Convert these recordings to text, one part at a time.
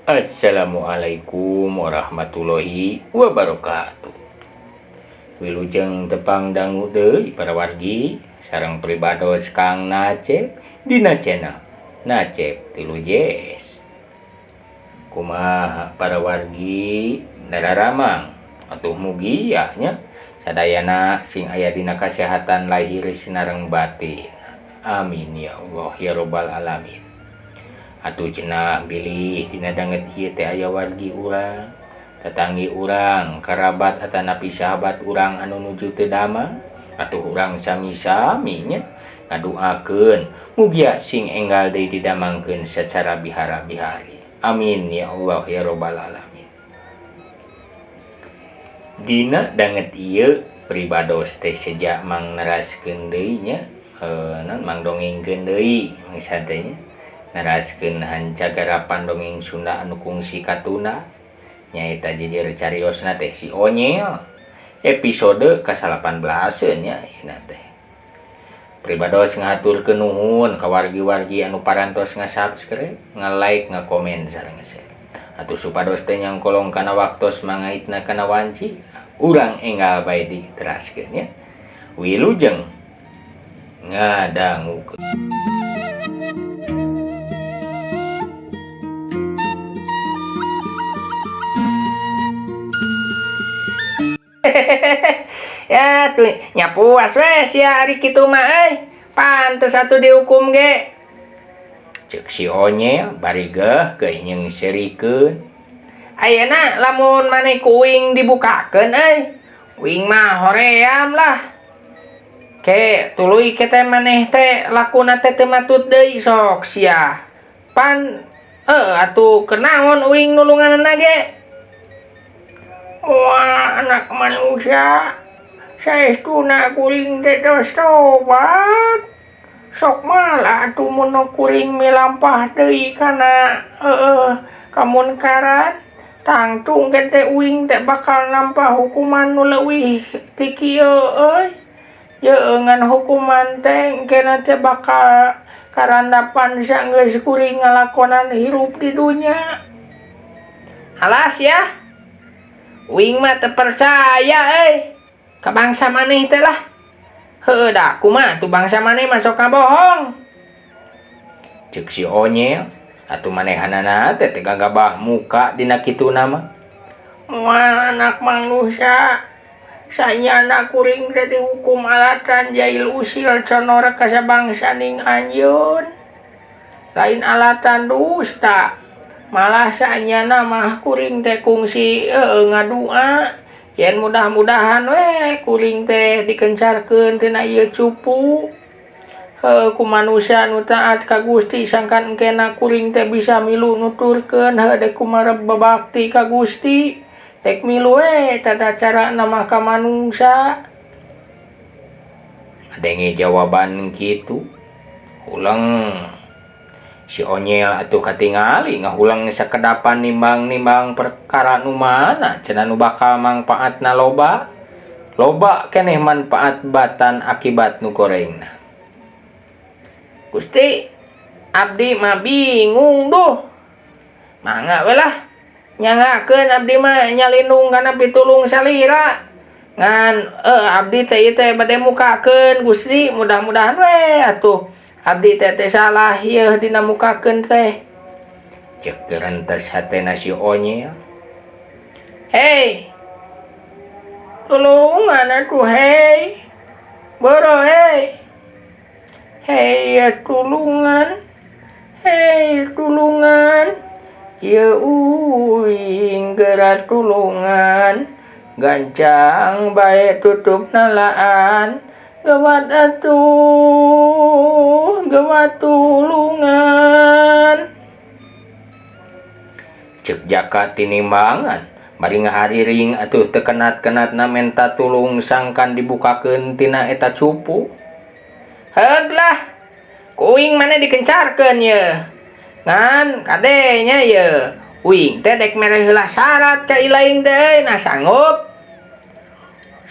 Assalamualaikum warahmatullahi wabarakatuh. Wilujeng tepang dangu deui para wargi sareng pribados Kang Nacep dina channel Nacep Tilu Jes. Kumaha para wargi dararamang atuh mugi nya sadayana sing aya dina kasehatan lahir sinareng batin. Amin ya Allah ya robbal alamin. Atuh cenah bilih dina danget ieu teh aya wargi urang, tetanggi urang, karabat atanapi sahabat urang anu nuju teu damang, atuh urang sami-sami nya ngaduakeun mugi sing enggal deui didamangkeun secara bihara-bihari. Amin ya Allah ya robbal alamin. Dina danget ieu pribados teh seja mang neraskeun deui nya mang dongengkeun deui mang sadenya naraskeun hancagarapan dongeng Sunda anu kungsi katuna nyaeta jejer cariosna teh si Onyel episode ka-18 nya ieu teh. Pribados ngaturkeun nuhun ka wargi-wargi anu parantos nga-subscribe, nga-like, nga-komen sareng nga-share. Atuh supados teh nyangkolong kana waktos mangaitna kana wanci, urang enggal bae diteraskeun nya. Wilujeng ngadangukeun. Ya tuh nyapuas we sia ari kitu mah pantes atuh dihukum ge. Ceuk si Onyel bari geuh nyeng serikeun. Ayeuna lamun maneh ku uing dibukakeun uing mah hoream lah. Ke tuluy ke teh maneh teh lakuna teh teu matut deui sok sia. Pan atuh kenaon uing nulunganna ge? Wah, anak manusia, saestuna kuring teh tos tobat. Sok malah atuh mun kuring milampah deui kana kamunkaran, tangtung teh uing teh bakal nampah hukuman nu leuwih ti kieu euy. Yeungan hukuman teh engkena teh bakal karandapan saenggeus kuring ngalakonan hirup di dunya. Alas ya. Uing mah teu percaya ka bangsa maneh teh lah. Heueuh da kumaha tuh bangsa maneh mah sok kabohong. Ceuk si Onyel, atuh manehanana teh gagabah muka dina kituna mah. Moal anak manusia, sanyana kuring teh dihukum alatan jail usil conor ka sabangsa ning anjeun. Lain alatan dusta. Malah saanyana mah kuring teh kungsi ngadua yen mudah-mudahan we kuring teh dikencarkeun tina ieu cupu. Ku manusia nu taat ka Gusti sangkan engkena kuring teh bisa milu nuturkeun dek kumaha babakti ka Gusti. Dek milu tata carana mah ka manungsa. Adenge jawaban kitu. Ulang si Onyel atuh katingali ngahulang sakedapan nimbang-nimbang perkara nu mana cenah nu bakal mangpaatna loba keneh manfaat batan akibat nu gorengna. Gusti, abdi mah bingung duh. Mangga we lah nyangakeun abdi mah nyalindung kana pitulung salira. Ngan abdi teh ieu teh bade mukakeun Gusti, mudah-mudahan we atuh abdi teh salah ieu dina mukakeun teh. Ceuk geurentes hatena si Onyel. Hei. Tulungan atuh hei. Boro hei. Hei tulungan. Hei tulungan. Ieu uing geura tulungan. Gancang bae tutup nalaan. Gawat atuh, gawat tulungan. Ceuk jaka tinimbangan, bari ngahariring atuh teu kenat-kenatna menta tulung sangkan dibukakeun tina eta cupu. Heug lah, ku uing maneh dikencarkeun ye. Ngan kadenya ye, uing teh dek mere heula syarat ka ilaing teh nah sanggup.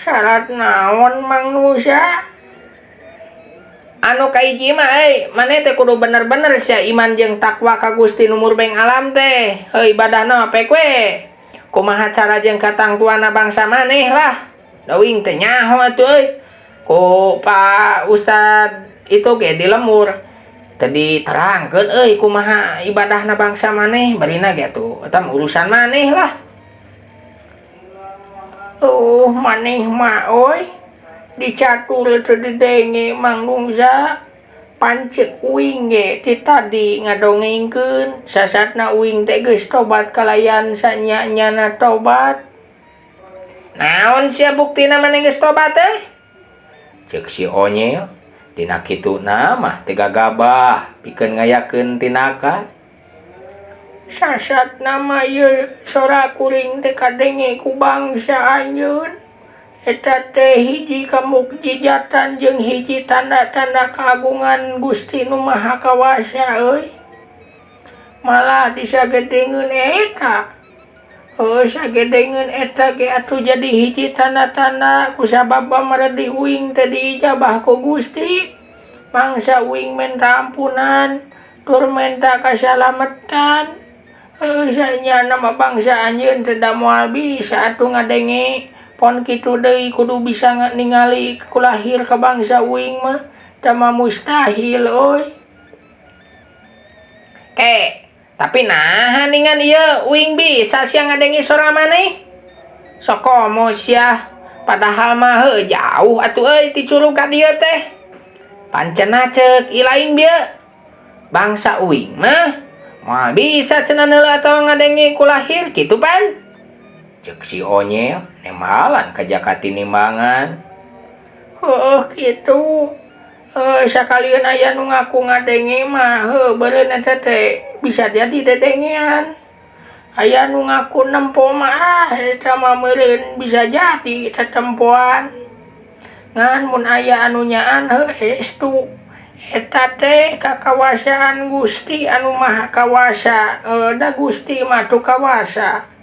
Syarat naon manusia? anu kaiji mah maneh teh kudu bener-bener sia iman jeung takwa ka Gusti nu murbeng alam teh. Heuh ibadahna apek we. Kumaha cara jeung katang tuana bangsa maneh lah. Da uing teh nyaho atuh euy. Ku Pak Ustad itu ge di lemur. Teu diterangkeun euy kumaha ibadahna bangsa maneh, barina ge atuh eta urusan maneh lah. Maneh mah euy. Dicatul teu didenge Mang Nungsa. Pancet uing ge ti tadi ngadongengkeun sasatna uing teh geus tobat kalayan sanya-nyana tobat. Naon sia buktina maneh geus tobat teh? Ceuk si Onyel, dina kituna mah teu gagabah pikeun ngayakeun tindakan. Sasatna mah ieu sora kuring teh kadenge ku bangsa anjeun. Eta teh hiji kamukjizatan jeung hiji tanda-tanda keagungan Gusti Nu Maha Kawasa euy. Malah disagedengeun eta. Sagedengeun eta ge atuh jadi hiji tanda-tanda kusabab pamarentih uing teh diijabah ku Gusti. Mangsa uing minta ampunan, tur minta kasalametan. Sanyana mah bangsa anjeun teh da moal bisa atuh ngadenge. Pon kitu deui kudu bisa ningali kulahir ka bangsa uing mah teu mustahil euy. Tapi naha ningan ieu uing bisa sia ngadengi sora maneh? Sok komo sia, padahal mah heuh jauh atuh euy ti curug ka dieu teh. Pancena ceuk ilaing bieu. Bangsa uing mah moal bisa cenah heula atawa ngadengi kulahir kitu pan. Ceuk si Onyel nemalan ka jaka tinimbangan. Kitu. Sakalian aya nu ngaku ngadenge mah beureun eta teh bisa jadi dedengean. Aya nu ngaku nempo mah eta mah meureun bisa jadi tetempoan. Ngan mun aya anu nyaan estu eta teh kakawasaan Gusti anu Maha Kawasa. Da Gusti mah tu kawasa.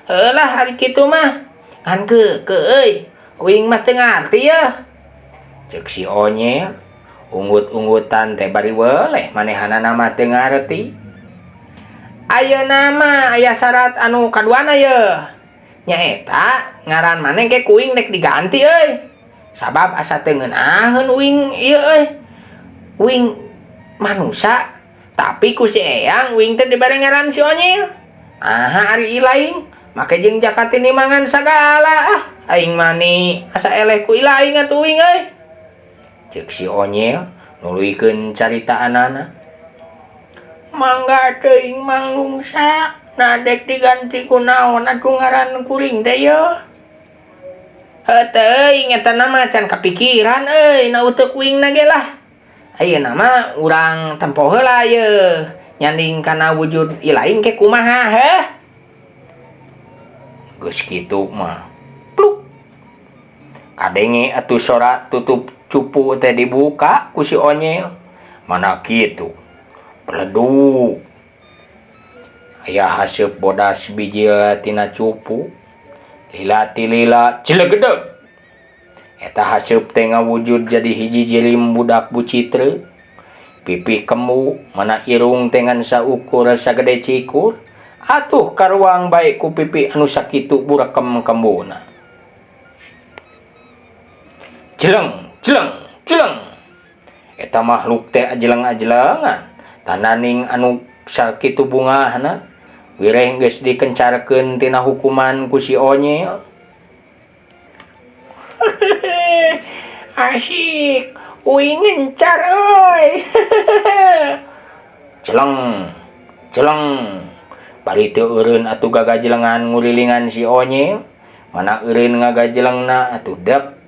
Lah hari kitu mah kan ke euy uing mah teu ngarti ya. Ceuk si Onyel unggut-unggutan teh bari weleh manehanana mah teu ngarti. Ayeuna mah aya syarat anu kaduana ye. Nyaeta ngaran maneh ge kuing dek diganti euy. Sabab asa teu ngeunaheun uing ieu euy. Uing manusia tapi ku si Eyang uing teh dibere ngaran si Onyel. Ari ilaing make jeung jaka tinimbangan sagala. Aing mani asa eleh ku ilaing atuh uing euy. Ceuk si Onyel nuluykeun caritaanana. Mangga teuing Mang Nungsa, nadek diganti ku naon atuh ngaran kuring teh ye? Teuing eta mah can kapikiran euy na uteuk uingna ge lah. Ayeuna mah urang tempo heula ye nyanding kana wujud ilaing ke kumaha heuh. Geus kitu mah pluk. Kadenge atuh sora tutup cupu teh dibuka ku si Onyel. Mana kitu. Pleduk. Aya haseup bodas biji tina cupu. Lila ti lila cilegedeg. Eta haseup teh ngawujud jadi hiji jirim budak bucitre. Pipi kemu, mana irung teh ngan saukur sagede cikur. Atuh karuang bae ku pipi anu sakitu burekem kembuna. Jeleng, jeleng, jeleng. Eta makhluk teh ajeleng-ajelengan. Tananing anu sakitu bungahna. Wireh geus dikencarkeun tina hukuman ku si Onyel. Asyik, uing ngencar euy. Celeng, celeng. Bari teu eureun atuh gagajelengan ngurilingan si Onyel. Mana eureun ngagajelengna atuh dek.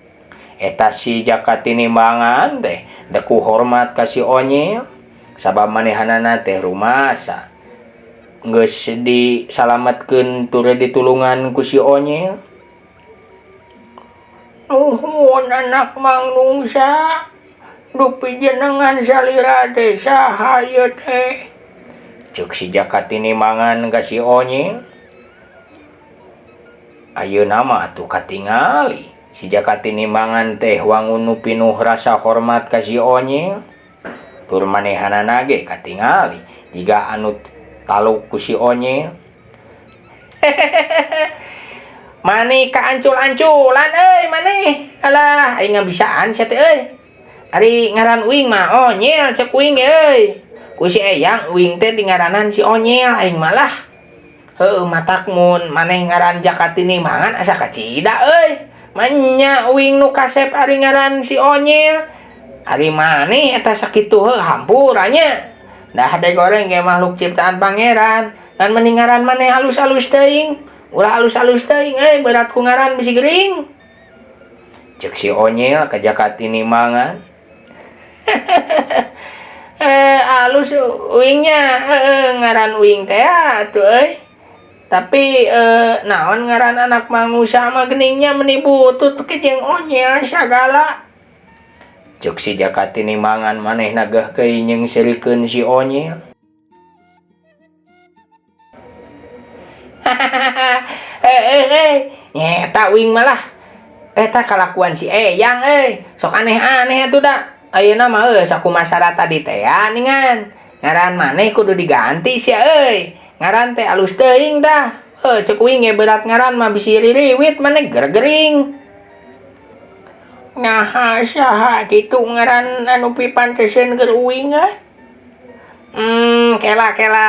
Eta si jaka tinimbangan teh deku hormat ka si Onyel. Sabab manehanana teh rumasa. Geus disalametkeun tur ditulungan ku si Onyel. Nuhun anak Mang Nungsa, dupi jenengan salira teh saha ieu teh? Ceuk si jaka tinimbangan ka si Onyel. Ayeuna mah atuh katingali Si jaka tinimangan teh wangunu pinuh rasa hormat ka si Onyil. Tur manehanana ge katingali jiga anu taluk ku si Onyil. Mane kaancul-anculan mane. Alah aing ngabisaan sia teh Ari ngaran uing mah Onyil cek uing ge Ku si Eyang uing teh dingaranan si Onyil aing malah. Matak mun maneh ngaran jaka tinimangan asa kacida Manya uing nu kasep ari ngaran si Onyil. Ari maneh eta sakitu hampuranya. Dah de goreng ge makhluk ciptaan pangeran. Dan mending ngaran maneh halus-halus teuing. Ulah halus-halus teuing berat ku ngaran bisi gering. Cek si Onyil ka jaka tinimangan. Halus uingnya ngaran uing teh atuh Tapi naon ngaran anak manusia mah geningnya meni butut ke jeung Onyil sagala. Cuk si jaka tinimangan maneh nagah keuy nyengsirikeun si Onyil. Nyeta uing malah. Eta kalakuan si Eyang sok aneh-aneh atuh da. Ayeuna mah sakumaha tadi teh ningan. Ngaran maneh kudu diganti sia Ngaran teh alus teuing dah. Cek uing ge berat ngaran mah bisi ririwit maneh gergering. Nah, saha kitu ngaran anu pipanteun keur uing Kela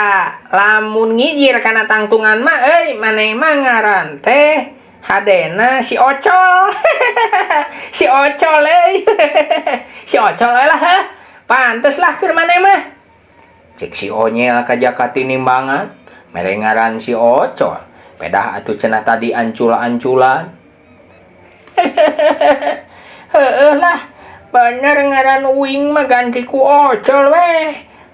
lamun ngijir kana tangtungan mah maneh mah ngaran teh hadena si Ocol. Si Ocol Si Ocol lah pantes lah keur maneh mah. Cek si Onyil ka jaka tinimbangan mere ngaran si Ocol. Pedah atuh cenah tadi ancul-anculan. Lah bener ngaran uing mah ganti ku Ocol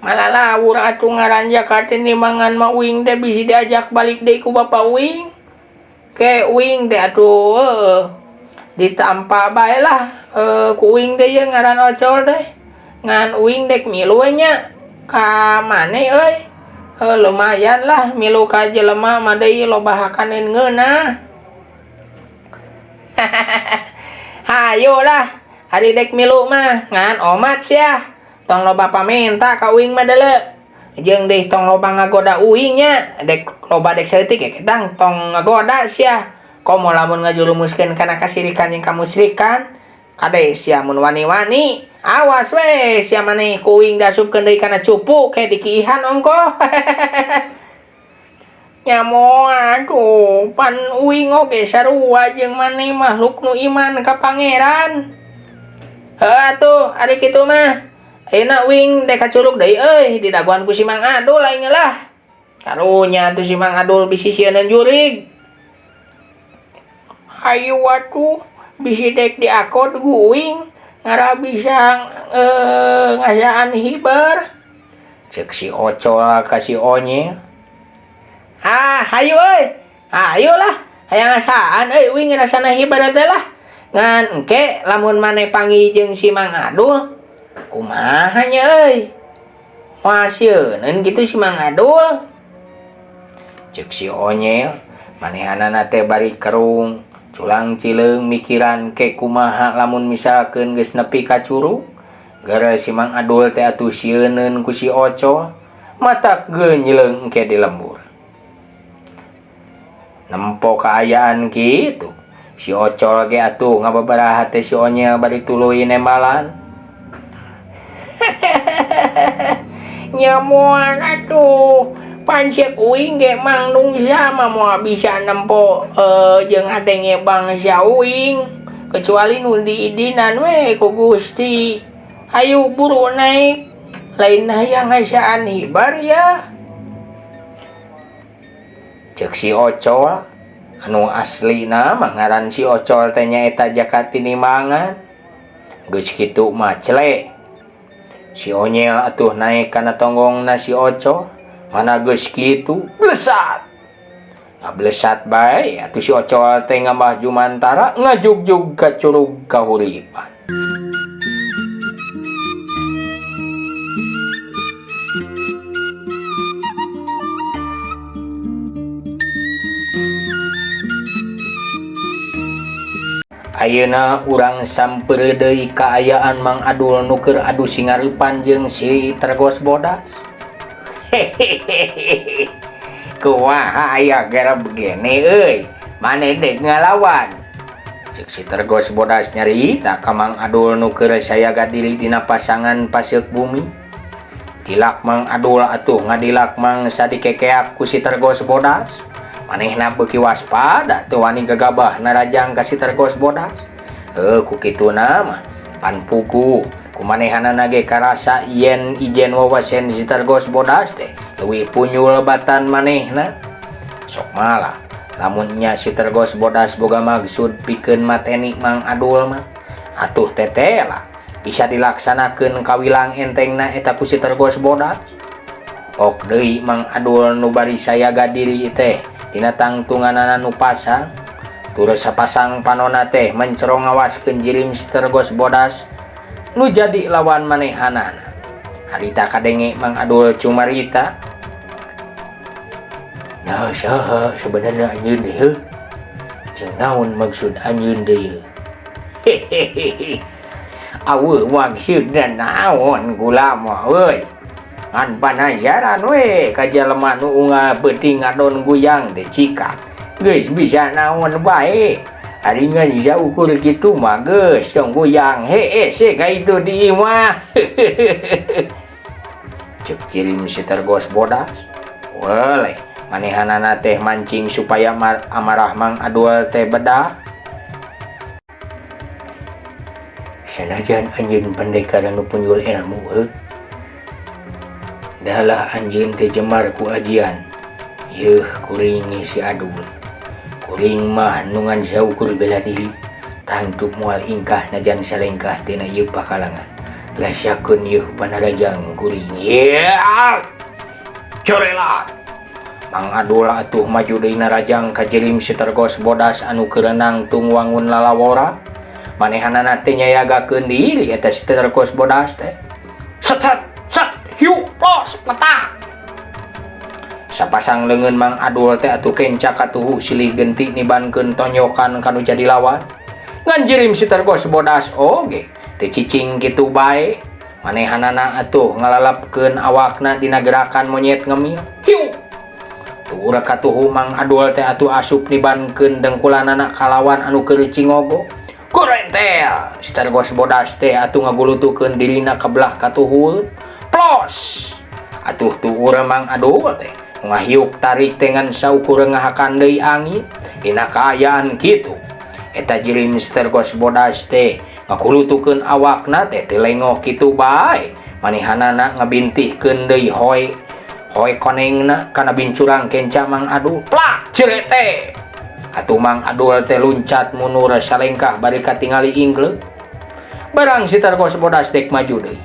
Malah lawur atuh ngaran jaka tinimangan mah uing teh bisi diajak balik deui ku bapa uing. Ke uing teh atuh ditampa bae lah ku uing teh ngaran Ocol teh. Ngan uing dek milu nya ka maneh lumayan lah milu ka jelema mah deui loba hakaneun ngeunah. Hayo lah ari dek milu mah ngan omat sia. Tong loba pamenta ka uing mah deuleu. Jeung deui tong loba ngagoda uing nya. Dek loba dek saeutik ketang tong ngagoda sia. Komo lamun ngajurumuskeun kana kasirikan jeung kamusrikan. Kade sia mun wani-wani. Awas sia maneh ku uing dasupkeun deui kana cupu ke dikiihan ongko. Nyamoa aduh pan uing oge sarua jeung maneh makhluk nu iman ka pangeran. Atuh ari kitu mah. Ayeuna uing dek kaculuk deui di daguan ku si Mang Adul aing lah. Karunya tuh si Mang Adul bisi sieun jurig. Hayu atuh bisi dek diakod ku uing ngara bisa ngasaan hibar. Cek si Ocol ka si Onyil. Hayu hayu lah hayang ngasaan uing ngrasana hibar teh lah. Ngan engke lamun maneh panggih jeung si Mang Adul kumaha nya moal sieuneun kitu si Mang Adul. Cek si Onyil manehanana teh bari kerung culang cileung mikiran ke kumaha lamun misalkeun geus nepi ka curug. Gara si Mang Adul teh atuh sieuneun ku si Ocol matak geunjleung engke di lembur. Nempo kaayaan kitu si Ocol ge atuh ngababaraha teh si Onyil bari tuluy nembalan. Nyamuan atuh pancet uing ge manungsa mah moal bisa nempo jeung adenge bangsa uing kecuali nu diidinan ku Gusti. Hayu buru naik lain hayang ngasaan hibar ya. Cek si Ocol anu aslina mah ngaran si Ocol teh nyaeta jaka tinimangan. Geus kitu mah celek. Si Onyil atuh naik kana tonggongna si Ocol. Mana geus kitu blesat. Blesat bae atuh si Ocol teh ngambah jumantara ngajugjug ka curug kahuripan. Ayeuna urang samper deui kaayaan Mang Adul nu keur adu singarupan jeung si Tergos Bodas. Hehehe. Kumaha aya gara begini euy. Mane dek ngalawan. Cek si Tergos Bodas nyarita ka Mang Adul nu keur sayaga diri dina pasangan paseuk bumi. Dilak Mang Adul atuh ngadilak Mang sadikekeak ku si Tergos Bodas. Manehna beuki waspada teu wani gagabah narajang ka si Tergos Bodas. Ku kituna mah pan pugu kumanehanana ge karasa yen ijen wawasen si Tergos Bodas teh leuwih punyul batan manehna. Sok malah lamun nya si Tergos Bodas boga maksud pikeun mateni Mang Adul mah atuh tetela bisa dilaksanakeun kawilang entengna eta ku si Tergos Bodas. Pok deui Mang Adul nu bari sayaga diri teh dina tangtunganana nu pasang. Turut sapasang panona teh mencerong ngawaskeun jirim si Tergos Bodas nu jadi lawan manehanana. Harita kadenge Mang Adul cumarita. Nah saha sebenarnya anjeun teh heuh? Jeung naon maksud anjeun deui? Hehehe. Aweun maksudna naon gula mah euy? Ngan panajaran we ka jalema nu unggal beuting ngadon guyang teh cika. Geus bisa naon bae. Ari ngan bisa ukur kitu mah geus tong guyang heese ka itu di imah. Cek kirim si Tergos Bodas. Weleh manehanana teh mancing supaya amarah Mang Adul teh bedah. Sanajan anjeun pendekar nu punjul ilmu heuh. Dalah anjeun teh jemar ku ajian. Yeuh kuring si Adul. Kuring mah nu ngan saukur bela diri. Tangtup moal ingkah najan salengkah tina ieu pakalangan. Lasyakeun yeuh panarajang kuring. Yeuh. Corelat. Mang Adul atuh maju deui narajang ka jirim si Tergos Bodas anu keureunang tung wangun lalawora. Manehanana teh nyayagakeun diri eta si Tergos Bodas teh. Set hiu los letak. Sapasang leungeun Mang Adul teh atuh kenca katuhu silih genti nibankeun tonyokan kanu jadi lawan. Ngan jirim si Tergos Bodas oge teu cicing kitu bae. Manehanana atuh ngalalapkeun awakna dina gerakan monyet ngemil. Hiu. Tuura katuhu Mang Adul teh atuh asup nibankeun dengkulanana kalawan anu keur cingogo. Kurentel si Tergos Bodas teh atuh ngagulutukeun dirina ka belah katuhul. Plos. Atuh tuura Mang Adul teh ngahiuk tarik dengan saukur ngahakan deui angin dina kaayaan kitu. Eta jirim si Tergos Bodas teh ngakulutukeun awakna teh teu lengoh kitu bae. Manehanana ngabintihkeun deui hoy konengna kana bincurang kenca Mang Adul. Plak cerete. Atuh Mang Adul teh luncat mundur salengkah bari katingali ingleuk. Barang si Tergos Bodas dek maju deui.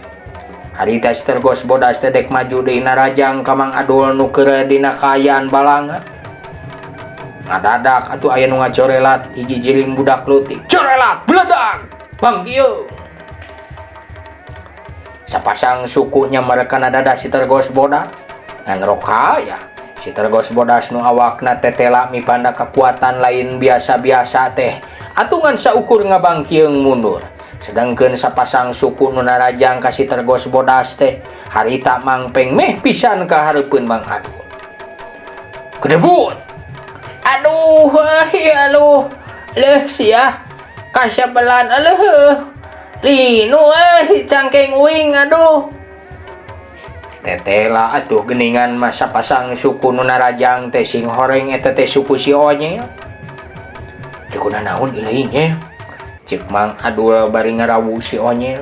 Harita si Tergos Bodas teh dek maju deui narajang ka Mang Adul nu keur dina kaayaan balanga. Ngadadak atuh aya nu ngacorelat hiji jirim budak leutik. Corelat bledag. Panggieun. Sapasang sukunya mereka nadada si Tergos Bodas. Ngan rokaya si Tergos Bodas nu awakna tetela mipanda kekuatan lain biasa-biasa teh atuh ngan saukur ngabangkieung mundur. Sedangkeun sapasang suku nu narajang ka si Tergos Bodas teh harita mangpeng meh pisan ka hareupeun Mang Adul. Kedebut. Aduh, aluh. Leuh sia. Kasabelan aleuh. Linu cangkeng uing aduh. Tetela atuh geuningan masa pasang suku nu narajang teh sing horeng eta teh suku si Onyel. Teu kunaon ieu nya. Cek Mang Adul bari ngarawu si Onyel.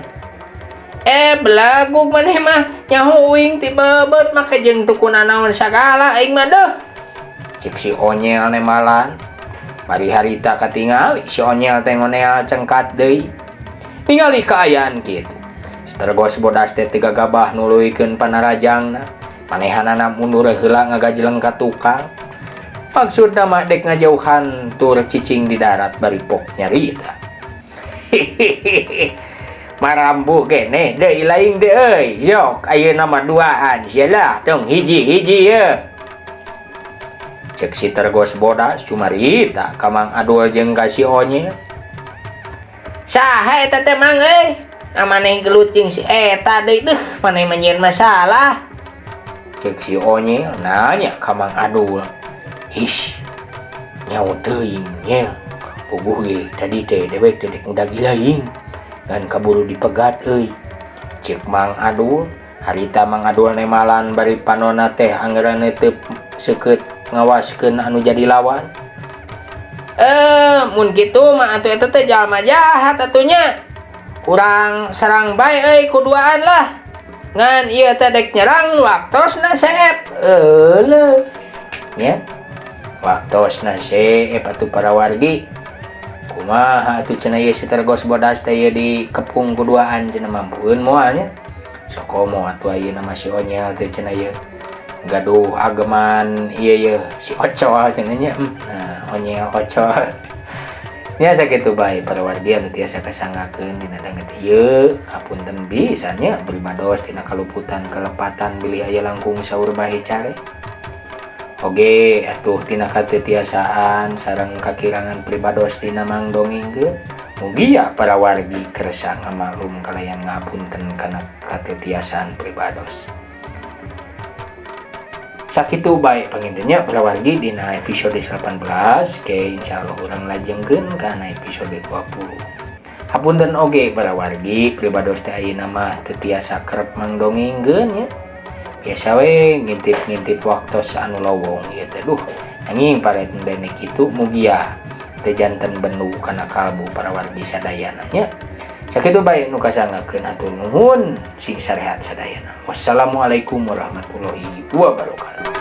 Belaguk maneh mah nyaho uing ti beubeut make jeung teu kunaon sagala aing mah deuh. Cek si Onyel nemalan. Bari harita katingali si Onyel teh ngoneal cengkat deui. Ningali kaayaan kitu. Tergos Bodas teh tiga gabah nuluikeun panarajangna. Manehanana mundur heula ngagajleng ka tukang. Maksudna mah dek ngajauhan tur cicing di darat bari pok nyarita. Marambu keneh deui laing deui euy. Yok ayeuna mah duaan sialah tong hiji-hiji ye. Cek si Tergos Bodas cumarita ka Mang Adul jeung ka si Onyel. Saha eta teh mang euy? Maneh geluting si eta deui deuh, maneh menyeun masalah. Cek si Onye nanya ka Mang Adul. Ish, nyawa teuing nya. Puguh ge tadi teh dewek teh dek udah gilaing. Ngan kaburu dipegat euy. Cek Mang Adul, harita Mang Adul nemalan bari panonna teh anggaranna teu seukeut ngawaskeun anu jadi lawan. Mun kitu mah atuh eta teh jalma jahat atunya. Urang serang bae euy kuduaan lah. Ngan ieu teh dek nyerang waktosna seep. Eueuh. Nya. Waktosna seep atuh para wargi. Kumaha atuh cenah ieu sitergos bodas teh ieu dikepung kuduaan cenah mampueun moal nya. Sakomo atuh ayeuna mah si Onyel teh cenah ieu. Gaduh ageman ieu si Ocol cenah nya. Nah, Onyel Ocol. Nya sakitu bae para wargi anu tiasa kasangakeun dina danget ieu. Hapunten pisan nya pribados tina kaluputan kelepatan bilih aya langkung saur bae care. Oge atuh tina katetiasaan sareng kakirangan pribados dina mangdongengkeun. Mugi ya para wargi kersa ngamaklum kalayan ngapunten kana katetiasaan pribados. Sakitu bae pangintennya para wargi dina episode 18 ke insyaallah urang lajengkeun kana episode 20. Hapunten oge para wargi pribados teh ayeuna mah teu tiasa kerep mangdongengkeun nya. Biasa we ngintip-ngintip waktos anu lowong ieu teh duh anging parentene kitu mugi ya teu janten bendu kana kalbu para wargi sadayana nya. Sakitu bae nu kasangakeun hatur nuhun sing sarehat sadayana. Wassalamualaikum warahmatullahi wabarakatuh.